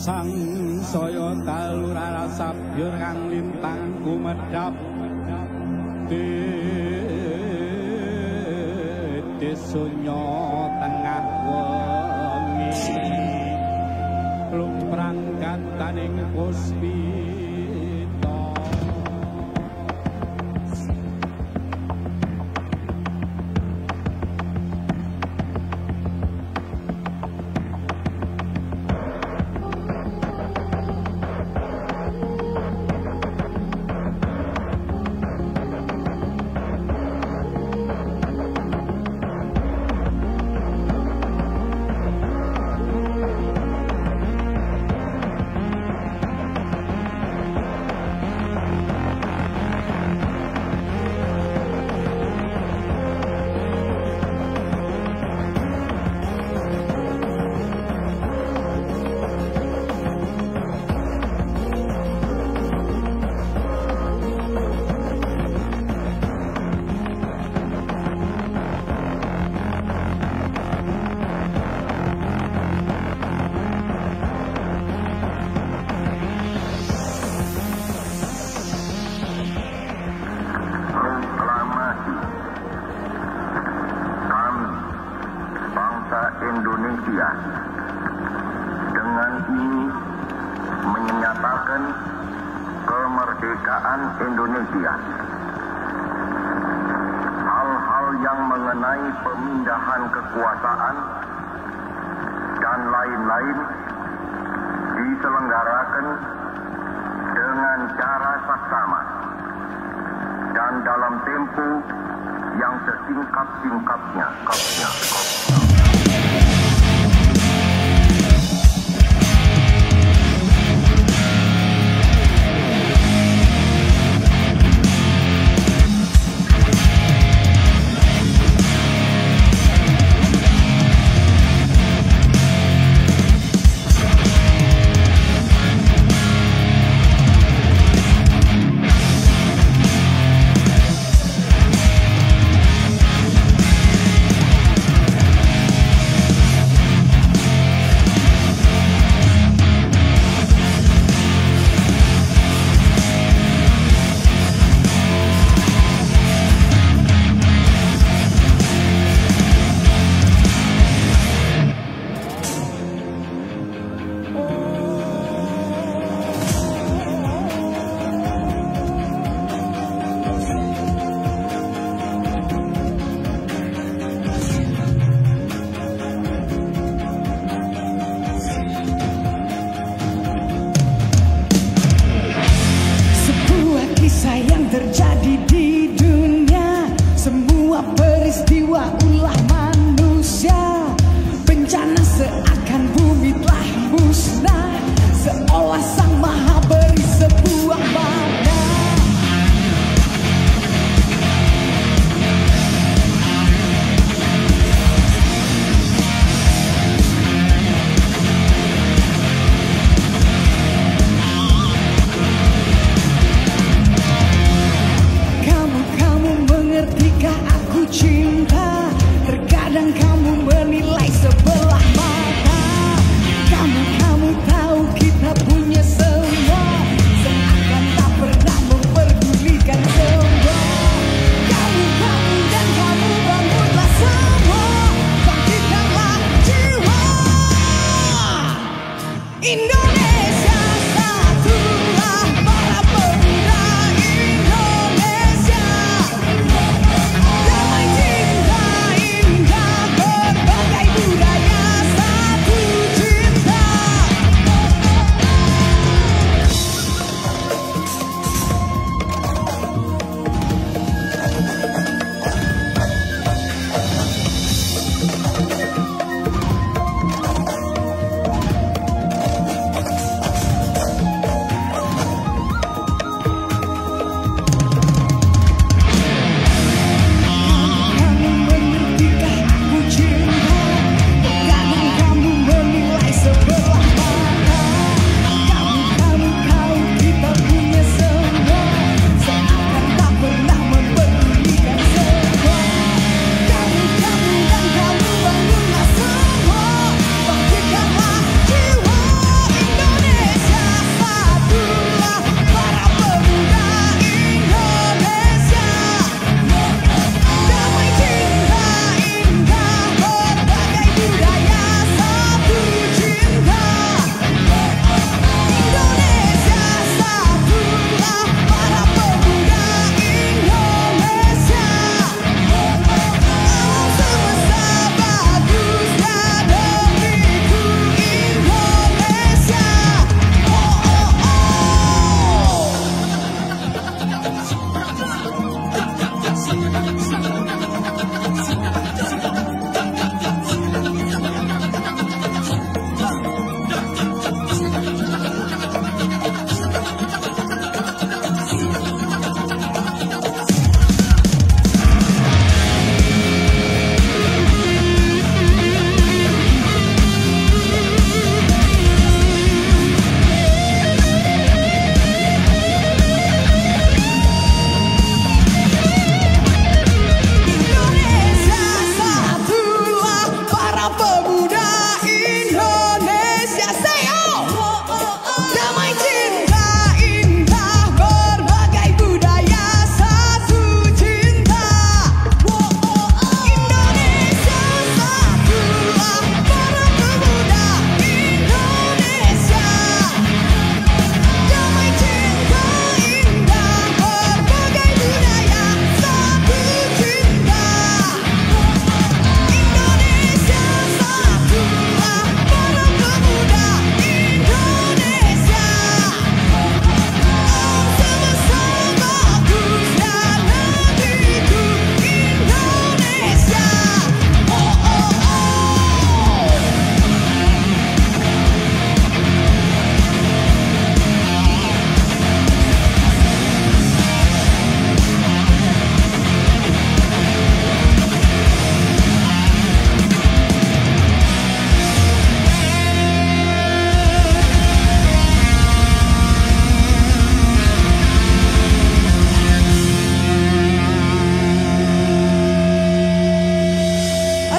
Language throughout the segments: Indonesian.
Sang saya talurara sabyur kang lintang kumedhap di sunyo tengah wengi lumprang gantaning puspita Indonesia dengan ini menyatakan kemerdekaan Indonesia. Hal-hal yang mengenai pemindahan kekuasaan dan lain-lain diselenggarakan dengan cara saksama dan dalam tempo yang sesingkat-singkatnya.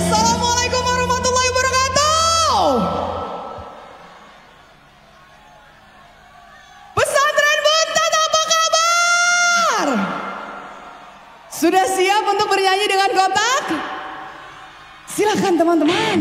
Assalamualaikum warahmatullahi wabarakatuh. Pesantren Buntet apa kabar? Sudah siap untuk bernyanyi dengan kotak? Silakan teman-teman.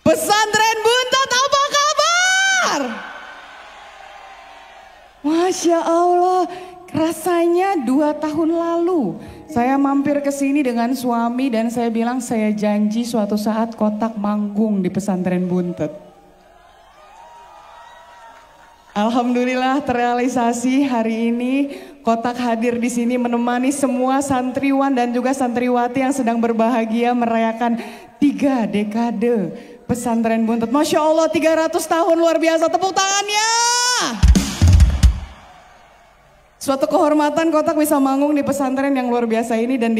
Pesantren Buntet apa kabar? Masya Allah, rasanya 2 tahun lalu saya mampir ke sini dengan suami dan saya bilang saya janji suatu saat kotak manggung di Pesantren Buntet. Alhamdulillah terrealisasi hari ini. Kotak hadir di sini menemani semua santriwan dan juga santriwati yang sedang berbahagia merayakan 3 dekade pesantren Buntut. Masya Allah 300 tahun luar biasa, tepuk tangannya. Suatu kehormatan Kotak bisa manggung di pesantren yang luar biasa ini dan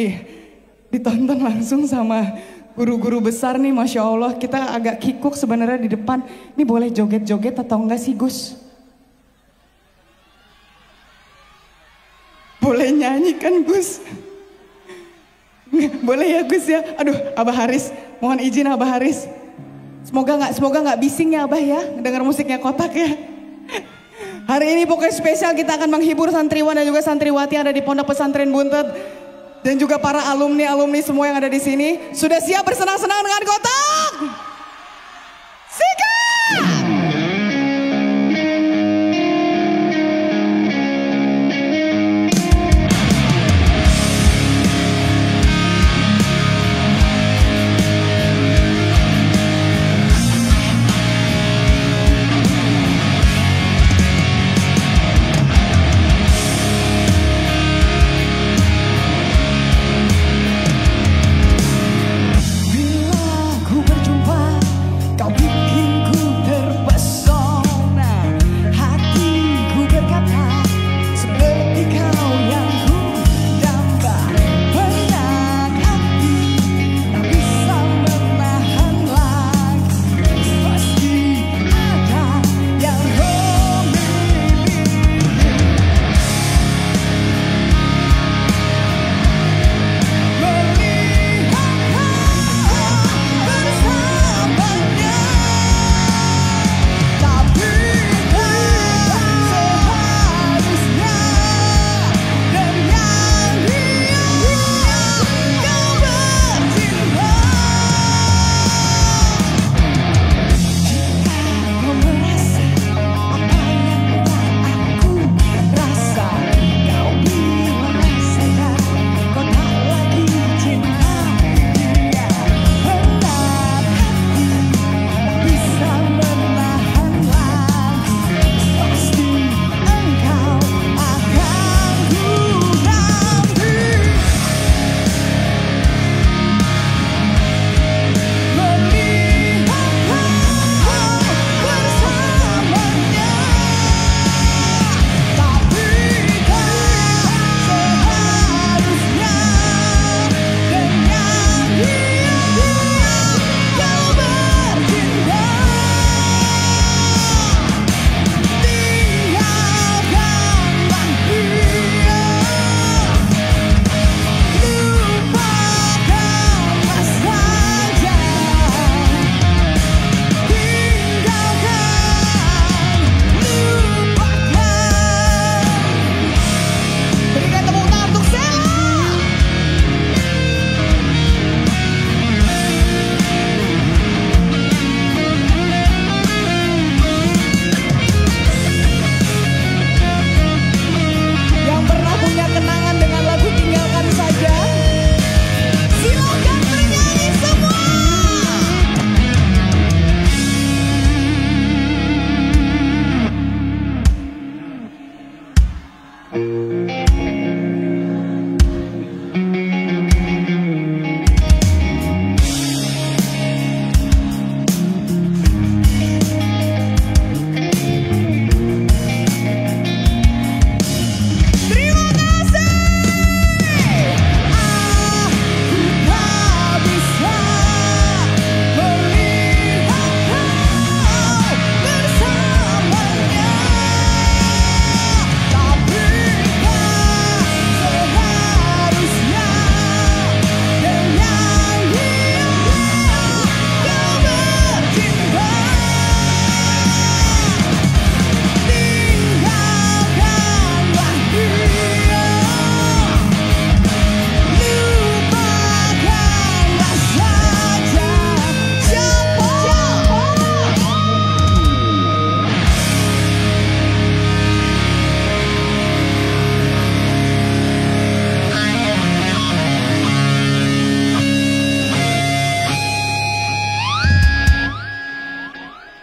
ditonton langsung sama guru-guru besar nih, Masya Allah. Kita agak kikuk sebenarnya di depan. Ini boleh joget-joget atau enggak sih Gus? Boleh nyanyi kan Gus? Boleh ya Gus ya? Aduh Abah Haris, mohon izin Abah Haris. Semoga nggak bising ya Abah ya, dengar musiknya Kotak ya. Hari ini pokoknya spesial, kita akan menghibur santriwan dan juga santriwati yang ada di Pondok Pesantren Buntut. Dan juga para alumni-alumni semua yang ada di sini. Sudah siap bersenang-senang dengan Kotak? Sikat!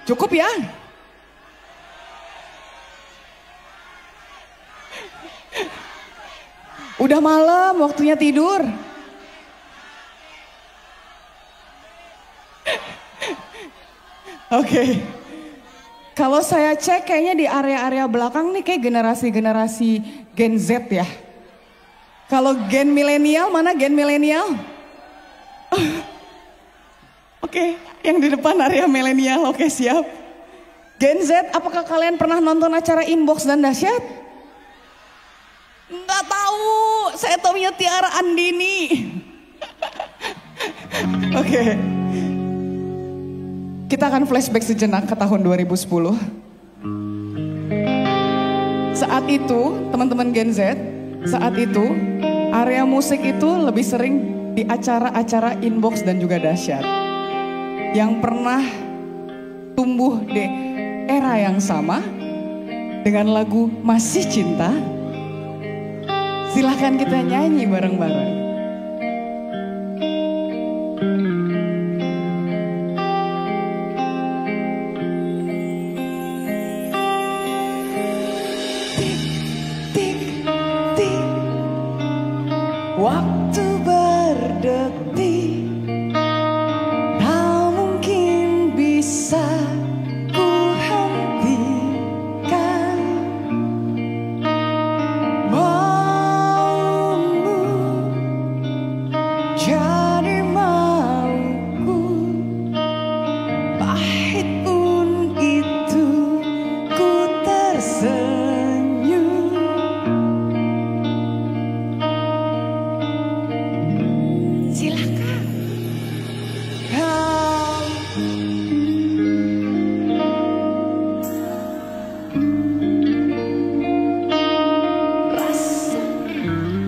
Cukup ya? Udah malam, waktunya tidur. Oke. Kalau saya cek kayaknya di area-area belakang nih kayak generasi-generasi Gen Z ya. Kalau gen milenial, mana gen milenial? Oke, yang di depan area milenial, oke siap. Gen Z, apakah kalian pernah nonton acara Inbox dan Dahsyat? Nggak tahu, saya taunya Tiara Andini. Oke. Kita akan flashback sejenak ke tahun 2010. Saat itu, teman-teman Gen Z, saat itu area musik itu lebih sering di acara-acara Inbox dan juga Dahsyat. Yang pernah tumbuh di era yang sama dengan lagu Masih Cinta. Silahkan kita nyanyi bareng-bareng. Waktu berdetik, tak mungkin bisa ku hentikan. Maumu jadi mauku, pahit pun itu ku tersenyum. Silakan. Rasa sayang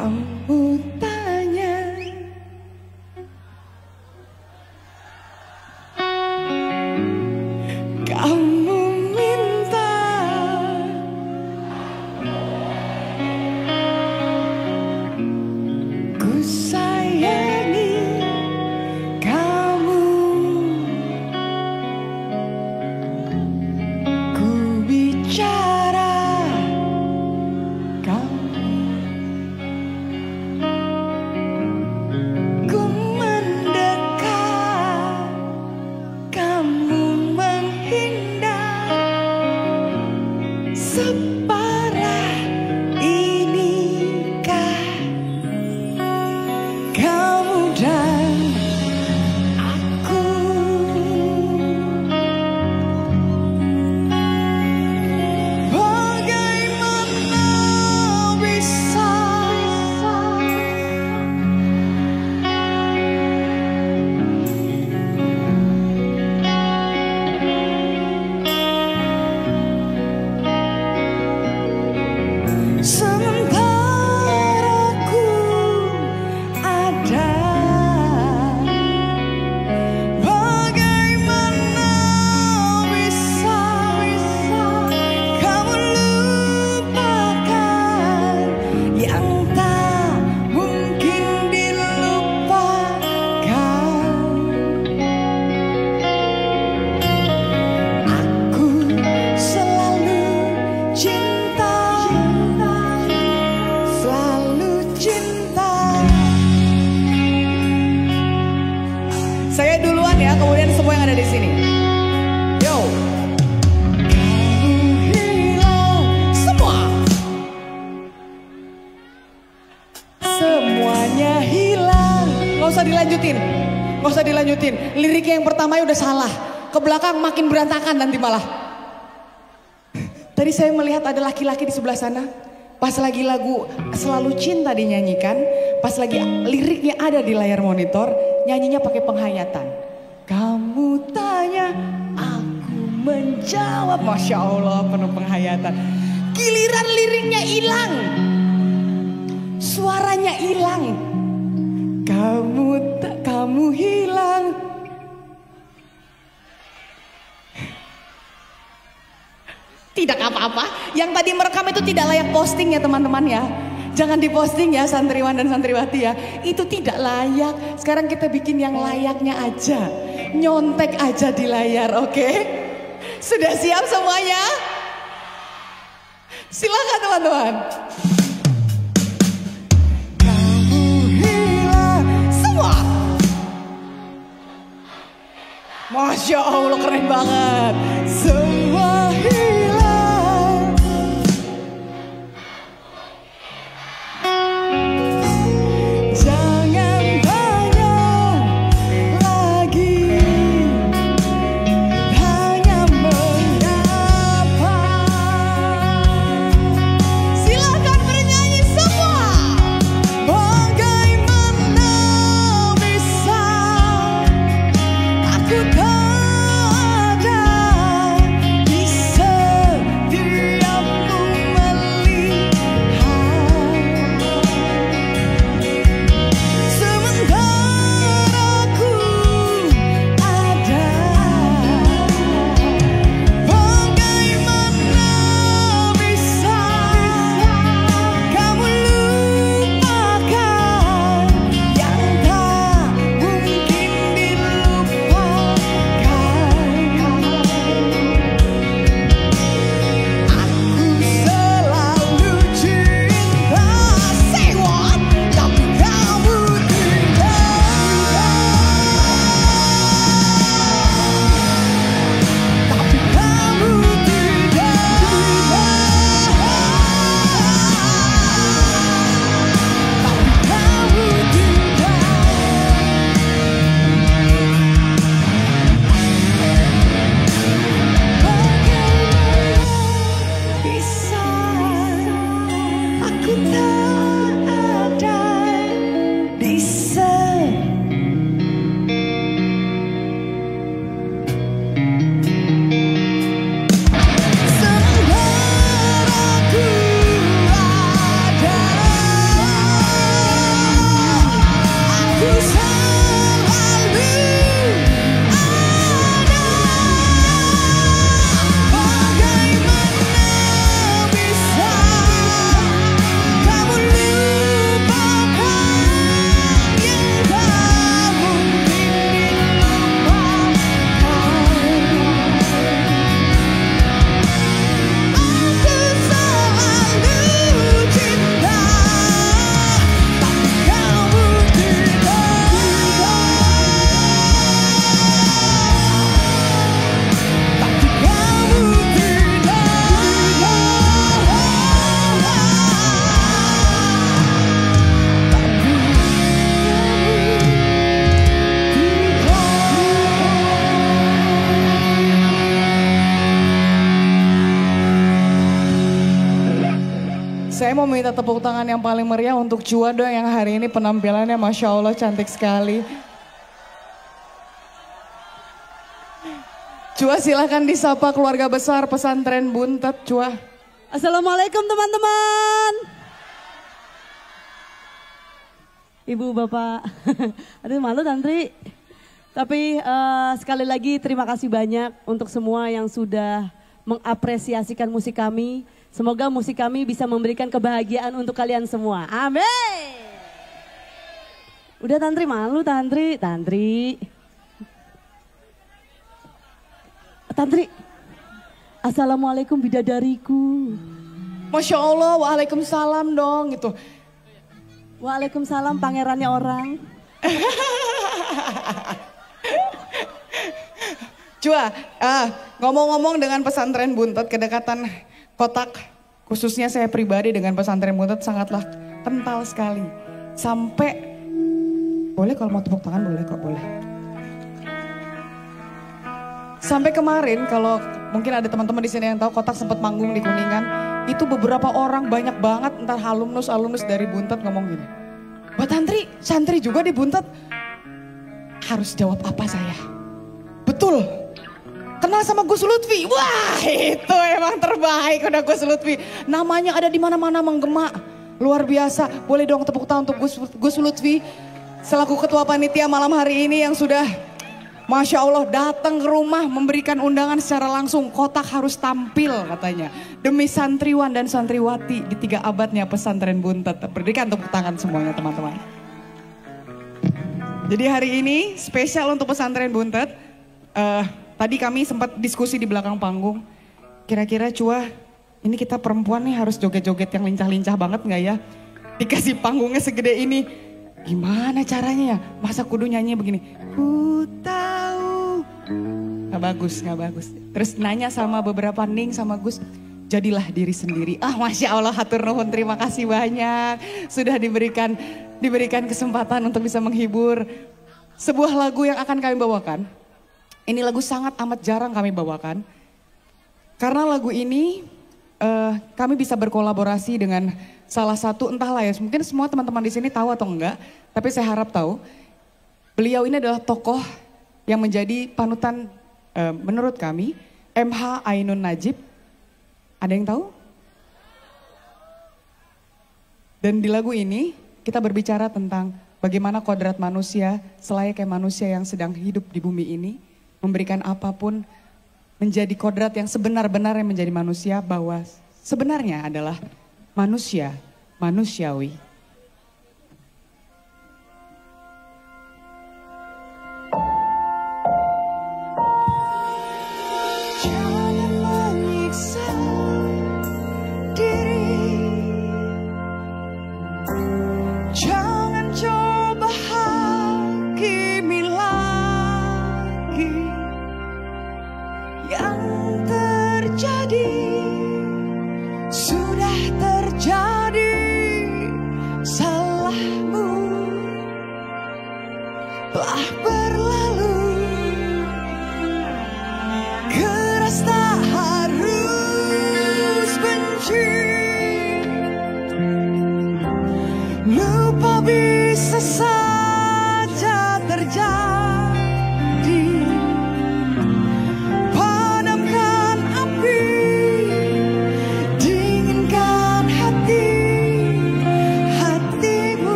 Kamu tanya, kamu minta, ku sayangi kamu, ku bicara kamu, ku mendekat, kamu menghindar. Separah inikah kamu dan aku? Bagaimana bisa sementara ku ada? Bagaimana bisa kamu lupakan yang tak mungkin dilupakan? Aku selalu cinta, selalu cinta. Saya duluan ya, kemudian semua yang ada di sini. Yo. Kamu hilang semua. Semuanya hilang. Gak usah dilanjutin. Gak usah dilanjutin. Liriknya yang pertama udah salah. Ke belakang makin berantakan nanti malah. Tadi saya melihat ada laki-laki di sebelah sana. Pas lagi lagu Selalu Cinta dinyanyikan, pas lagi liriknya ada di layar monitor, nyanyinya pakai penghayatan. Kamu tanya, aku menjawab. Masya Allah, penuh penghayatan. Giliran liriknya hilang, suaranya hilang. Kamu hilang. Tidak apa-apa, yang tadi merekam itu tidak layak posting ya teman-teman ya. Jangan diposting ya santriwan dan santriwati ya. Itu tidak layak. Sekarang kita bikin yang layaknya aja. Nyontek aja di layar, oke? Sudah siap semuanya? Silakan teman-teman. Kamu hilang semua. Masya Allah, keren banget. Semua hilang. Jangan banyak lagi, hanya mengapa. Silakan bernyanyi semua. Bagaimana bisa aku tak ada? tepuk tangan yang paling meriah untuk Chua dong yang hari ini penampilannya Masya Allah cantik sekali. Chua silahkan disapa keluarga besar pesantren Buntet, Chua. Assalamualaikum teman-teman. Ibu, Bapak. Aduh malu Tantri. Tapi sekali lagi terima kasih banyak untuk semua yang sudah mengapresiasikan musik kami. Semoga musik kami bisa memberikan kebahagiaan untuk kalian semua. Amin. Udah Tantri malu Tantri. Tantri, Assalamualaikum bidadariku. Masya Allah, waalaikumsalam dong gitu. Waalaikumsalam pangerannya orang. Chua, ngomong-ngomong dengan pesantren Buntet, kedekatan Kotak, khususnya saya pribadi dengan pesantren Buntet sangatlah kental sekali. Sampai, boleh kalau mau tepuk tangan boleh kok, boleh. Sampai kemarin kalau mungkin ada teman-teman di sini yang tahu Kotak sempat manggung di Kuningan, itu beberapa orang banyak banget entar alumnus dari Buntet ngomong gini. Mbak Tantri, santri juga di Buntet. Harus jawab apa saya? Betul. Kenal sama Gus Lutfi. Wah, itu emang terbaik udah Gus Lutfi. Namanya ada di mana-mana menggema. Luar biasa. Boleh dong tepuk tangan untuk Gus Lutfi selaku ketua panitia malam hari ini yang sudah Masya Allah datang ke rumah memberikan undangan secara langsung. Kotak harus tampil katanya. Demi santriwan dan santriwati di 3 abadnya pesantren Buntet. Berikan tepuk tangan semuanya teman-teman. Jadi hari ini spesial untuk pesantren Buntet. Tadi kami sempat diskusi di belakang panggung. Kira-kira Chua, ini kita perempuan nih harus joget-joget yang lincah-lincah banget gak ya? Dikasih panggungnya segede ini. Gimana caranya ya? Masa kudu nyanyi begini? Ku tahu. Gak bagus. Terus nanya sama beberapa Ning sama Gus. Jadilah diri sendiri. Masya Allah hatur nuhun, terima kasih banyak. Sudah diberikan kesempatan untuk bisa menghibur. Sebuah lagu yang akan kami bawakan. Ini lagu sangat amat jarang kami bawakan. Karena lagu ini kami bisa berkolaborasi dengan salah satu, entahlah ya, mungkin semua teman-teman di sini tahu atau enggak, tapi saya harap tahu. Beliau ini adalah tokoh yang menjadi panutan menurut kami, MH Ainun Najib. Ada yang tahu? Dan di lagu ini kita berbicara tentang bagaimana kodrat manusia selayaknya manusia yang sedang hidup di bumi ini, memberikan apapun, menjadi kodrat yang sebenar-benarnya menjadi manusia, bahwa sebenarnya adalah manusia, manusiawi. Jangan menyiksa diri, jangan coba hakimi lagi yang terjadi. Sudah terjadi, salahmu telah berlalu. Keras tak harus benci, lupa bisa saja terjadi.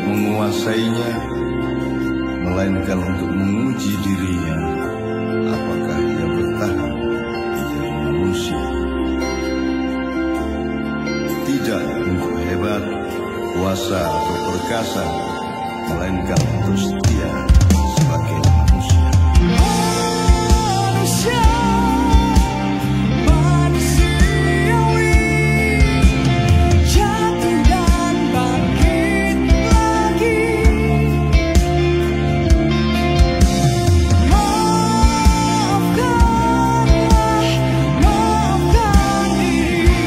Menguasainya, melainkan untuk menguji dirinya, apakah ia bertahan menjadi manusia. Tidak untuk hebat, kuasa atau perkasa, melainkan untuk setia sebagai manusia. Manusiawi, jatuh dan bangkit lagi. Maafkan diri.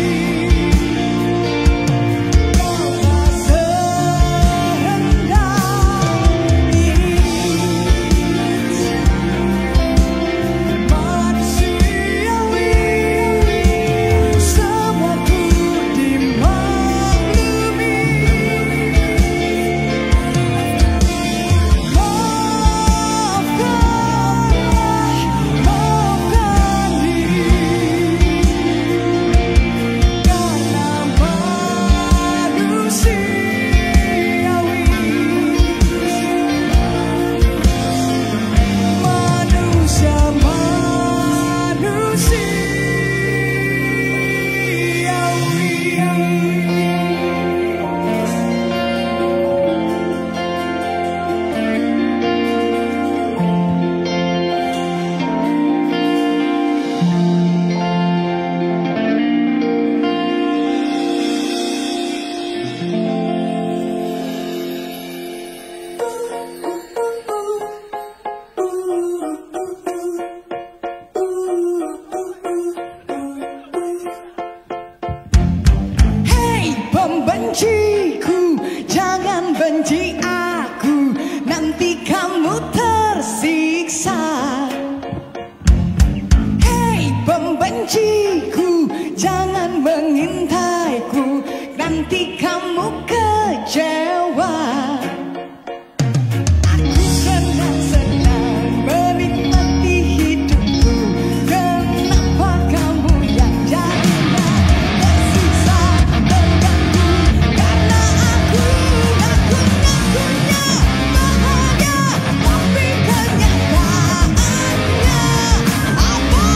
Kau tak serendah ini. Manusiawi, semua ku dimaklumi. Maafkan diri. Karena manusiawi, Hei pembenciku, jangan benci aku, nanti kamu tersiksa. Hei pembenciku, jangan mengintaiku, nanti kamu kecewa. Aku senang-senang menikmati hidupku, kenapa kamu yang jadinya tersiksa, terganggu? Karena aku ngaku-ngakunya bahagia, tapi kenyataannya apa?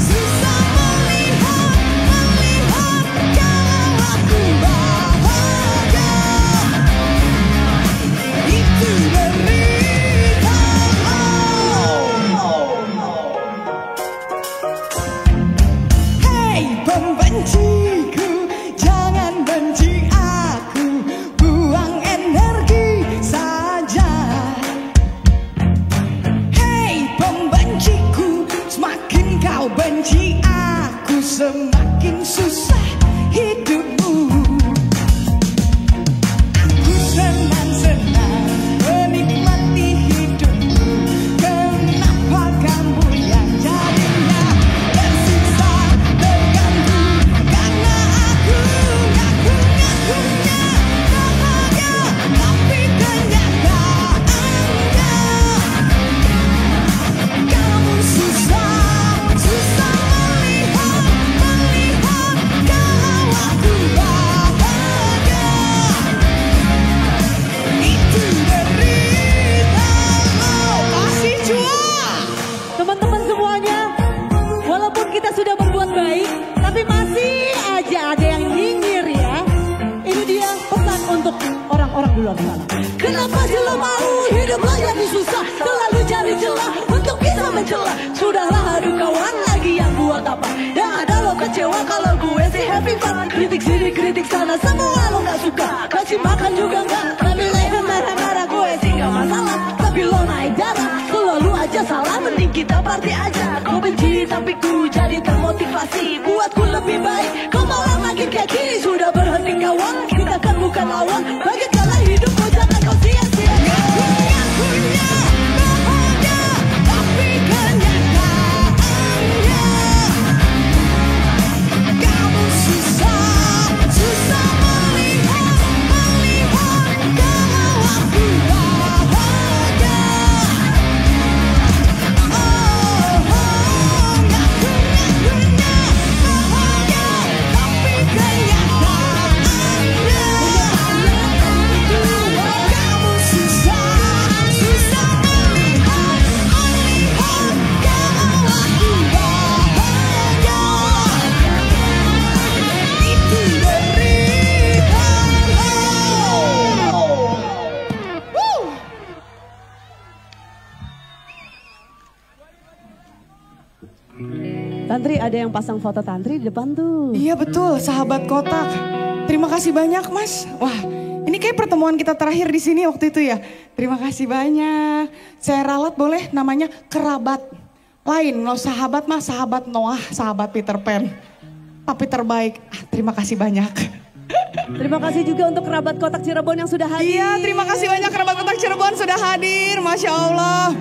Susah melihat kalau aku bahagia. Itu derita. Hei pembenciku, jangan benci aku, buang energi saja. Hei pembenciku, semakin kau benci aku, semakin susah hidupmu. Aku senang-senang menikmati hidupku, kenapa kamu yang jadinya tersiksa, terganggu? Karena aku ngaku-ngakunya bahagia, tapi kenyataannya kamu susah melihat kalau aku bahagia. Itu derita. Kasih cuan. Teman-teman semuanya, walaupun kita sudah berbuat baik, tapi masih aja ada yang nyinyir ya. Ini dia pesan untuk orang-orang di luar sana. Kenapa selalu mau hidup jadi susah, selalu cari celah untuk bisa mencela? Sudahlah adu kawan, lagi yang buat apa? Yang ada lo kecewa kalau gue sih having fun. Kritik sini kritik sana, semua lo gak suka. Kasih makan juga enggak, tapi leher marah-marah gue sih gak masalah. Tapi lo naik darah, selalu aja salah. Mending kita party aja. Kau benci tapi ku jadi termotivasi, buatku lebih baik. Kau malah makin kayak gini, sudah berhenti kawan. Kita kan bukan lawan, bagaimana hidup kau jangan kau sia-sia. Ngaku-ngakunya bahagia, tapi kenyataannya kamu susah melihat kalau aku bahagia. Ngaku-ngakunya bahagia, tapi kenyataannya Tantri ada yang pasang foto Tantri di depan tuh. Iya betul, sahabat kotak. Terima kasih banyak Mas. Wah, ini kayak pertemuan kita terakhir di sini waktu itu ya. Terima kasih banyak. Saya ralat boleh namanya kerabat. Lain, no sahabat mah sahabat Noah, sahabat Peter Pan. Tapi terbaik. Terima kasih banyak. Terima kasih juga untuk kerabat kotak Cirebon yang sudah hadir. Iya, terima kasih banyak kerabat kotak Cirebon sudah hadir. Masya Allah.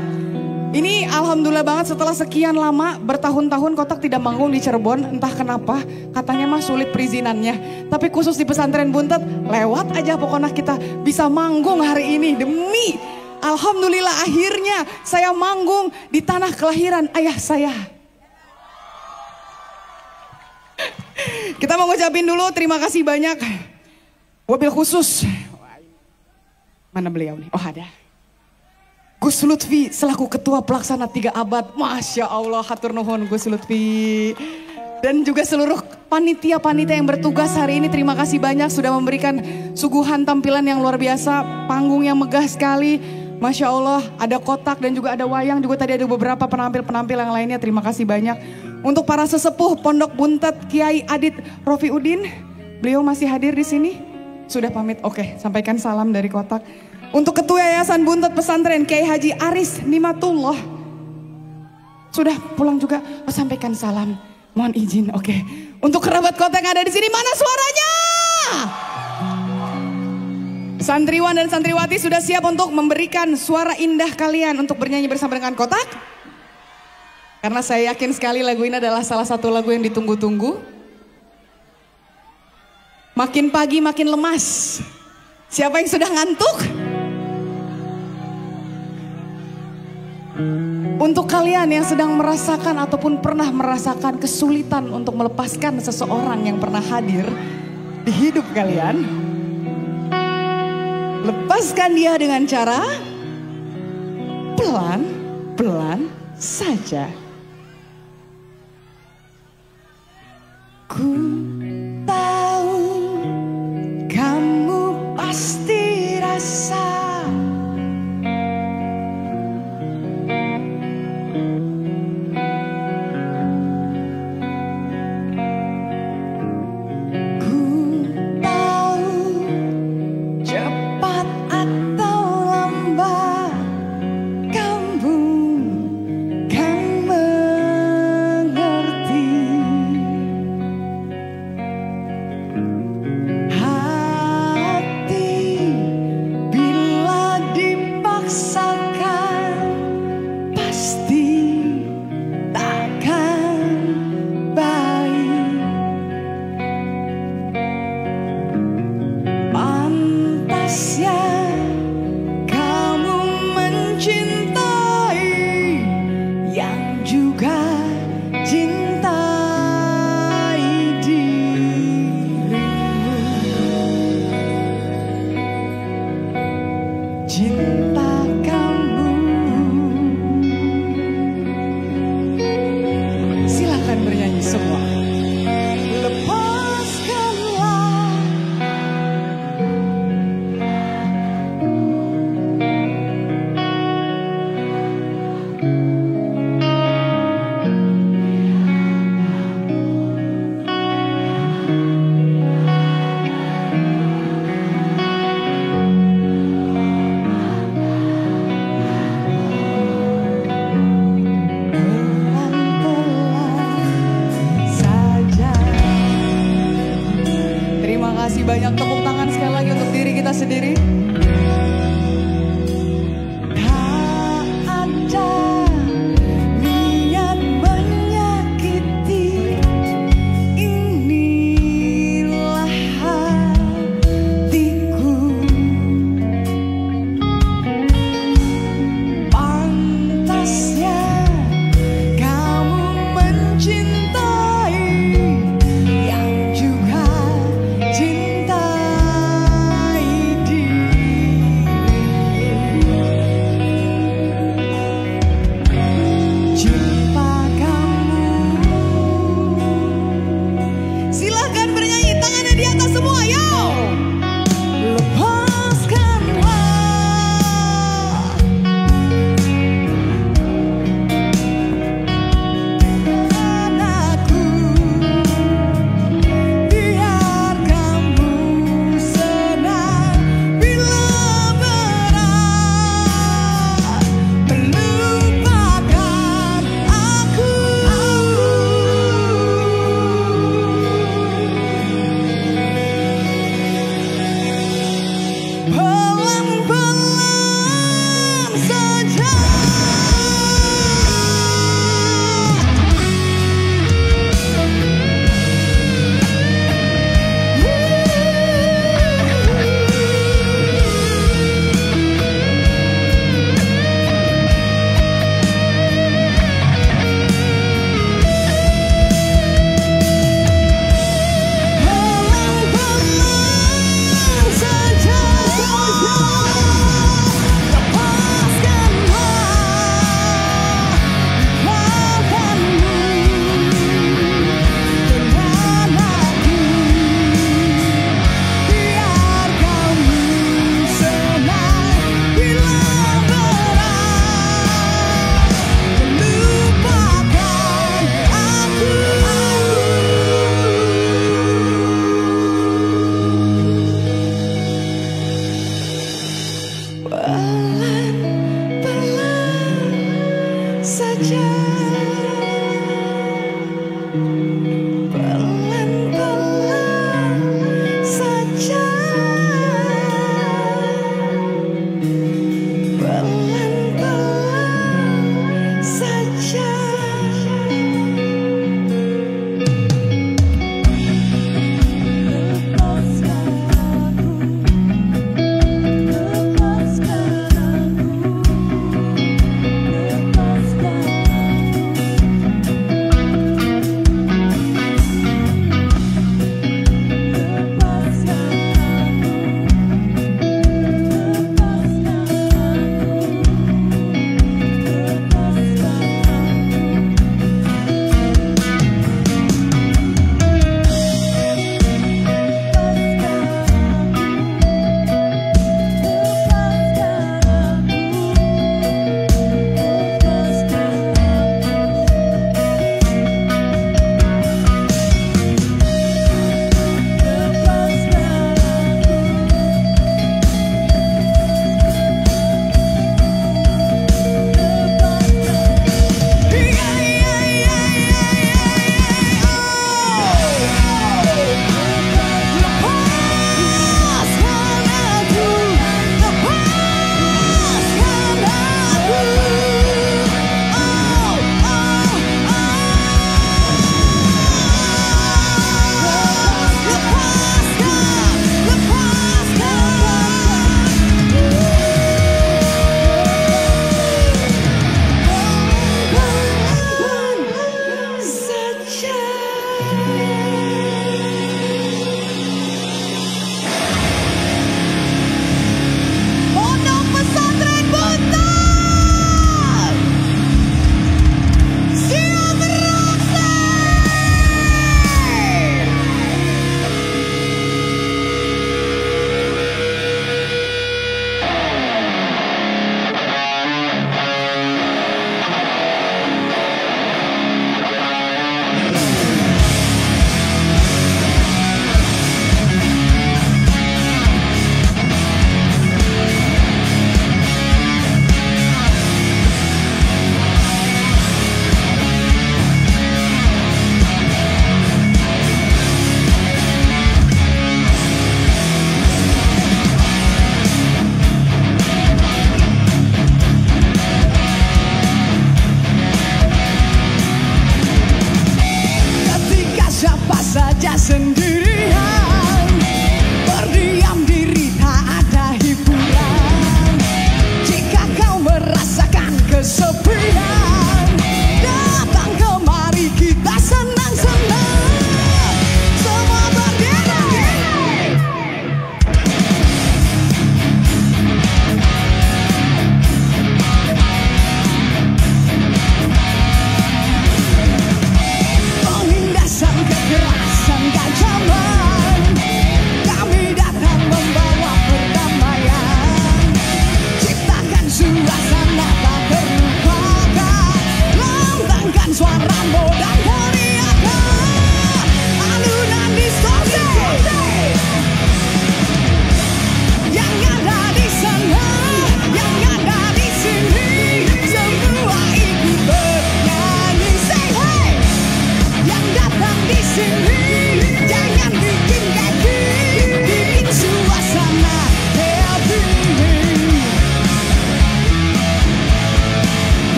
Ini alhamdulillah banget setelah sekian lama bertahun-tahun kotak tidak manggung di Cirebon. Entah kenapa katanya mah sulit perizinannya. Tapi khusus di pesantren Buntet lewat aja pokoknya kita bisa manggung hari ini. Demi alhamdulillah akhirnya saya manggung di tanah kelahiran ayah saya. Kita mau ngucapin dulu terima kasih banyak. Wabil khusus. Mana beliau nih? Oh ada. Gus Lutfi selaku ketua pelaksana 3 abad. Masya Allah, hatur nuhun Gus Lutfi. Dan juga seluruh panitia-panitia yang bertugas hari ini terima kasih banyak sudah memberikan suguhan tampilan yang luar biasa. Panggung yang megah sekali. Masya Allah, ada kotak dan juga ada wayang. Juga tadi ada beberapa penampil-penampil yang lainnya. Terima kasih banyak. Untuk para sesepuh Pondok Buntet Kiai Adit Rofiuddin. Beliau masih hadir di sini? Sudah pamit? Oke, sampaikan salam dari kotak. Untuk Ketua Yayasan Buntet Pesantren Kiai Haji Aris Nimatullah. Sudah pulang juga, sampaikan salam. Mohon izin, oke. Untuk kerabat kota yang ada di sini, mana suaranya? Santriwan dan santriwati sudah siap untuk memberikan suara indah kalian untuk bernyanyi bersama dengan kotak? Karena saya yakin sekali lagu ini adalah salah satu lagu yang ditunggu-tunggu. Makin pagi makin lemas. Siapa yang sudah ngantuk? Untuk kalian yang sedang merasakan ataupun pernah merasakan kesulitan untuk melepaskan seseorang yang pernah hadir di hidup kalian, lepaskan dia dengan cara pelan-pelan saja. Ku tahu kamu pasti rasa banyak tepuk tangan sekali lagi untuk diri kita sendiri. Tak ada niat menyakiti, inilah hatiku. Pantasnya kamu mencintai yang juga cintai dirimu.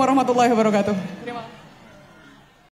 warahmatullahi wabarakatuh. Terima kasih.